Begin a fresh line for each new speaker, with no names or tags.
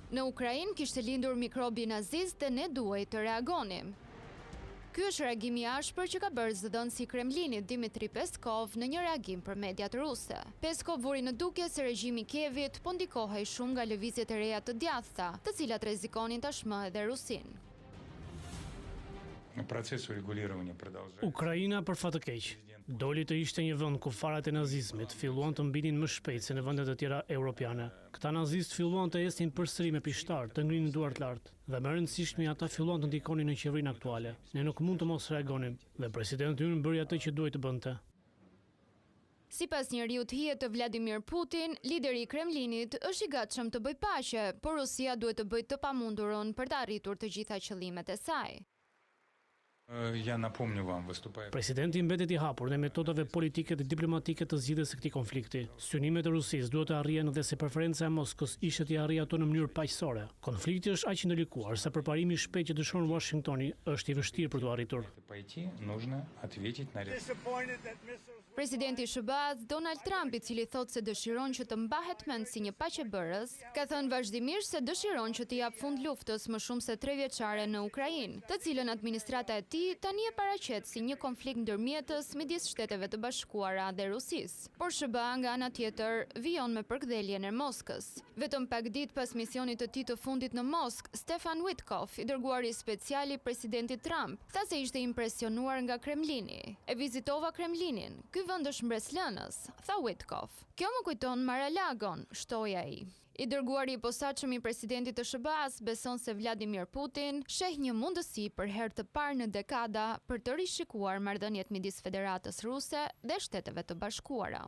Në Ukrainë kishte lindur mikrobi nazist dhe ne duhej të reagonim. Ky është reagimi i ashpër që ka bërë zëdhënësi i Kremlinit Dmitri Peskov në një reagim për mediat ruse. Peskov vuri në dukje se regjimi i Kievit po ndikohej shumë nga lëvizjet e reja të djathta, të cilat rrezikonin tashmë edhe Rusinë.
Ukraina për fat të keq doli të ishte një vend ku farat e nazizmit filluan të mbinin më shpejt se në vendet e tjera europiane. Këta nazist filluan të ecnin përsëri me pishtar, të ngrinin duart lart, dhe më rëndësishmi ata filluan të ndikonin në qeverinë aktuale. Ne nuk mund të mos reagonim, dhe presidenti ynë bëri atë që duhej të bënte.
Sipas njeriu të hijet të Vladimir Putin, lideri i Kremlinit është i gatshëm të bëjë paqe, por Rusia duhet të bëjë të pamundurën për të arritur të gjitha qëllimet e saj.
Presidenti mbetet I hapur në metodave politike dhe diplomatike të zgjidhjes së këtij konflikti. Synimet e Rusisë duhet të arrihen edhe se preferenca e Moskës ishte të arrijë ato në mënyrë paqësore. Konflikti është aq I ndalikuar sa përparimi I shpejt që dëshiron Washingtoni është I vështirë për të arritur.
Presidenti I SBA-s Donald Trump, I cili thotë se dëshiron që të mbahet mend si një paqebërës, ka thënë vazhdimisht se dëshiron që të jap fund luftës më shumë se 3 vjeçare në Ukrainë, të cilën administrata e tij tani e paraqet si një konflikt ndërmjetës midis Shteteve të Bashkuara dhe Rusisë. Por SBA nga ana tjetër vijon me përkthjeljen e Moskës. Vetëm pak ditë pas misionit të tij të fundit në Moskë, Stefan Witkoff, I dërguari special I presidentit Trump, tha se ishte impresionuar nga Kremlini. E vizitova Kremlinin. Ky vend është mbreslënës, tha Witkoff. Kjo më kujton Mar-a-Lagon, shtoi ai. I dërguari I posaçëm I presidentit të SBA-s beson se Vladimir Putin sheh një mundësi për herë të parë në dekada për të rishikuar marrëdhëniet midis Federatës Ruse dhe Shteteve të Bashkuara.